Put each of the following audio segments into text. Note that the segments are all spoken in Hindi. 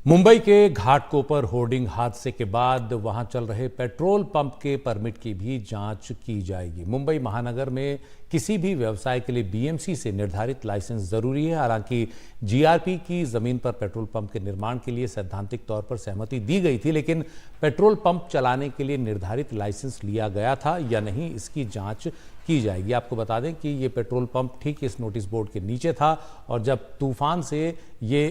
मुंबई के घाटकोपर होर्डिंग हादसे के बाद वहां चल रहे पेट्रोल पंप के परमिट की भी जांच की जाएगी। मुंबई महानगर में किसी भी व्यवसाय के लिए बीएमसी से निर्धारित लाइसेंस जरूरी है। हालांकि जीआरपी की जमीन पर पेट्रोल पंप के निर्माण के लिए सैद्धांतिक तौर पर सहमति दी गई थी, लेकिन पेट्रोल पंप चलाने के लिए निर्धारित लाइसेंस लिया गया था या नहीं, इसकी जांच की जाएगी। आपको बता दें कि ये पेट्रोल पंप ठीक इस नोटिस बोर्ड के नीचे था और जब तूफान से ये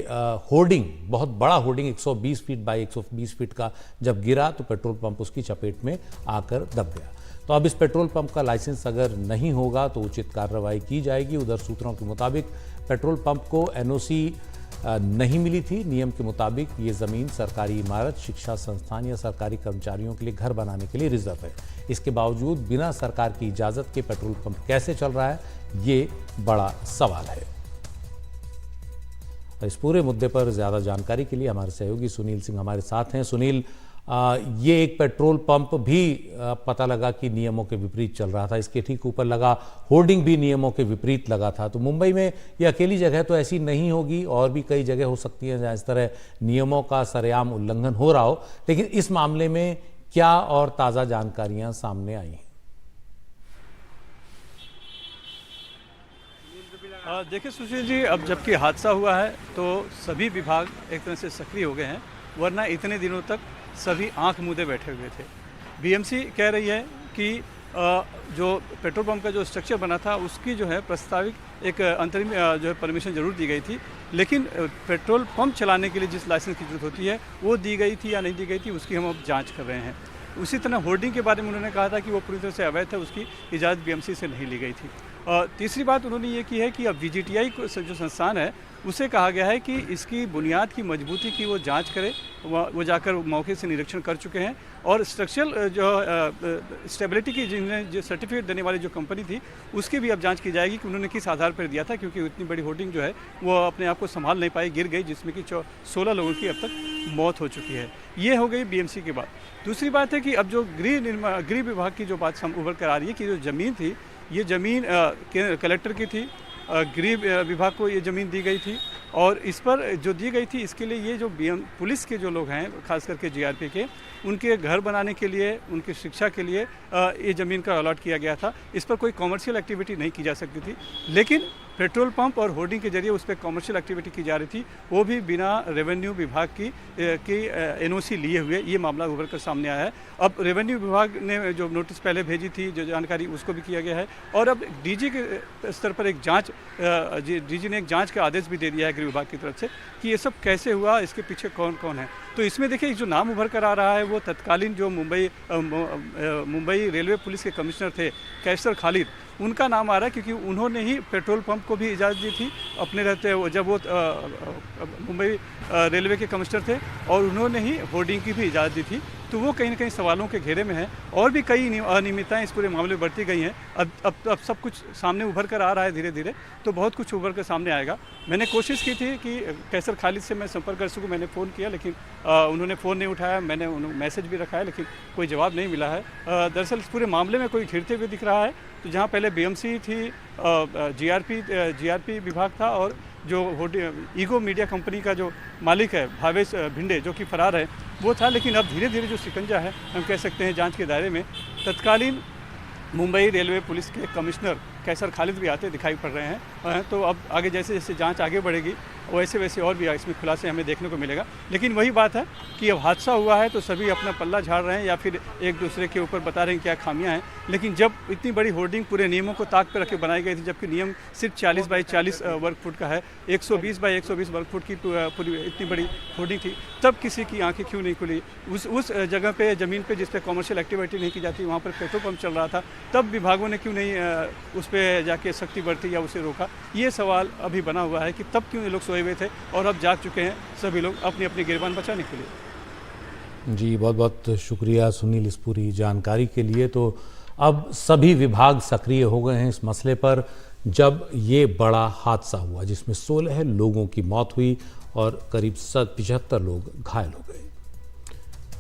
होर्डिंग, बहुत बड़ा होर्डिंग 120 फीट बाय 120 फीट का जब गिरा तो पेट्रोल पंप उसकी चपेट में आकर दब गया। तो अब इस पेट्रोल पंप का लाइसेंस अगर नहीं होगा तो उचित कार्रवाई की जाएगी। उधर सूत्रों के मुताबिक पेट्रोल पंप को एनओसी नहीं मिली थी। नियम के मुताबिक ये जमीन सरकारी इमारत, शिक्षा संस्थान या सरकारी कर्मचारियों के लिए घर बनाने के लिए रिजर्व है। इसके बावजूद बिना सरकार की इजाजत के पेट्रोल पंप कैसे चल रहा है, ये बड़ा सवाल है। इस पूरे मुद्दे पर ज्यादा जानकारी के लिए हमारे सहयोगी सुनील सिंह हमारे साथ हैं। सुनील, ये एक पेट्रोल पंप भी पता लगा कि नियमों के विपरीत चल रहा था, इसके ठीक ऊपर लगा होर्डिंग भी नियमों के विपरीत लगा था। तो मुंबई में ये अकेली जगह तो ऐसी नहीं होगी, और भी कई जगह हो सकती हैं जहां इस तरह नियमों का सरेआम उल्लंघन हो रहा हो, लेकिन इस मामले में क्या और ताज़ा जानकारियां सामने आई हैं? देखिए सुशील जी, अब जबकि हादसा हुआ है तो सभी विभाग एक तरह से सक्रिय हो गए हैं, वरना इतने दिनों तक सभी आंख मूंदे बैठे हुए थे। बीएमसी कह रही है कि जो पेट्रोल पंप का जो स्ट्रक्चर बना था उसकी जो है प्रस्तावित एक अंतरिम जो है परमिशन जरूर दी गई थी, लेकिन पेट्रोल पंप चलाने के लिए जिस लाइसेंस की जरूरत होती है वो दी गई थी या नहीं दी गई थी, उसकी हम अब जाँच कर रहे हैं। उसी तरह होर्डिंग के बारे में उन्होंने कहा था कि वो पूरी तरह से अवैध है, उसकी इजाज़त बीएमसी से नहीं ली गई थी। तीसरी बात उन्होंने ये की है कि अब वीजीटीआई जो संस्थान है उसे कहा गया है कि इसकी बुनियाद की मजबूती की वो जांच करे। वो जाकर मौके से निरीक्षण कर चुके हैं और स्ट्रक्चरल जो स्टेबिलिटी की जिन्हें जो सर्टिफिकेट देने वाली जो कंपनी थी उसकी भी अब जांच की जाएगी कि उन्होंने किस आधार पर दिया था, क्योंकि इतनी बड़ी होर्डिंग जो है वो अपने आप को संभाल नहीं पाई, गिर गई, जिसमें कि 16 लोगों की अब तक मौत हो चुकी है। ये हो गई बीएमसी की बात। दूसरी बात है कि अब जो गृह विभाग की जो बात उभर कर आ रही है कि जो ज़मीन थी, ये ज़मीन कलेक्टर की थी, गृह विभाग को ये ज़मीन दी गई थी और इस पर जो दी गई थी इसके लिए ये जो पुलिस के जो लोग हैं, खास करके जीआरपी के, उनके घर बनाने के लिए, उनकी शिक्षा के लिए ये ज़मीन का अलॉट किया गया था। इस पर कोई कॉमर्शियल एक्टिविटी नहीं की जा सकती थी, लेकिन पेट्रोल पंप और होर्डिंग के जरिए उस पर कॉमर्शियल एक्टिविटी की जा रही थी, वो भी बिना रेवेन्यू विभाग की एनओसी लिए हुए। ये मामला उभर कर सामने आया है। अब रेवेन्यू विभाग ने जो नोटिस पहले भेजी थी, जो जानकारी, उसको भी किया गया है और अब डीजी के स्तर पर एक जांच, डीजी ने एक जांच का आदेश भी दे दिया है गृह विभाग की तरफ से कि ये सब कैसे हुआ, इसके पीछे कौन कौन है। तो इसमें देखिए जो नाम उभर कर आ रहा है वो तत्कालीन जो मुंबई रेलवे पुलिस के कमिश्नर थे कैसर खालिद, उनका नाम आ रहा है, क्योंकि उन्होंने ही पेट्रोल पंप को भी इजाज़त दी थी अपने रहते जब वो मुंबई रेलवे के कमिश्नर थे, और उन्होंने ही होर्डिंग की भी इजाज़त दी थी। तो वो कहीं ना कहीं सवालों के घेरे में है और भी कई अनियमितताएं इस पूरे मामले में बढ़ती गई हैं। अब सब कुछ सामने उभर कर आ रहा है धीरे धीरे, तो बहुत कुछ उभर कर सामने आएगा। मैंने कोशिश की थी कि कैसर खालिद से मैं संपर्क कर सकूं, मैंने फ़ोन किया लेकिन उन्होंने फ़ोन नहीं उठाया। मैंने उन्हें मैसेज भी रखा है लेकिन कोई जवाब नहीं मिला है। दरअसल इस पूरे मामले में कोई घिरते हुए दिख रहा है। तो जहाँ पहले बीएमसी थी, जीआरपी विभाग था और जो ईगो मीडिया कंपनी का जो मालिक है भावेश भिंडे, जो कि फरार है, वो था। लेकिन अब धीरे धीरे जो शिकंजा है, हम कह सकते हैं जांच के दायरे में तत्कालीन मुंबई रेलवे पुलिस के कमिश्नर कैसर खालिद भी आते दिखाई पड़ रहे हैं। तो अब आगे जैसे जैसे जांच आगे बढ़ेगी वैसे वैसे और भी इसमें खुलासे हमें देखने को मिलेगा। लेकिन वही बात है कि अब हादसा हुआ है तो सभी अपना पल्ला झाड़ रहे हैं या फिर एक दूसरे के ऊपर बता रहे हैं क्या खामियां हैं। लेकिन जब इतनी बड़ी होर्डिंग पूरे नियमों को ताक पर रख के बनाई गई थी, जबकि नियम सिर्फ 40 बाई 40 वर्ग फुट का है, 120 बाई 120 वर्ग फुट की पूरी इतनी बड़ी होर्डिंग थी, तब किसी की आंखें क्यों नहीं खुली? उस जगह पे, ज़मीन पे जिस पे कॉमर्शियल एक्टिविटी नहीं की जाती, वहाँ पर पेट्रोल पंप चल रहा था, तब विभागों ने क्यों नहीं उस पर जाके सख्ती बरती या उसे रोका? ये सवाल अभी बना हुआ है कि तब क्यों ये लोग सोए हुए थे और अब जाग चुके हैं सभी लोग अपनी अपनी गिरबान बचाने के लिए। जी, बहुत बहुत शुक्रिया सुनील इस पूरी जानकारी के लिए। तो अब सभी विभाग सक्रिय हो गए हैं इस मसले पर, जब ये बड़ा हादसा हुआ जिसमें 16 लोगों की मौत हुई और करीब 75 लोग घायल हो गए।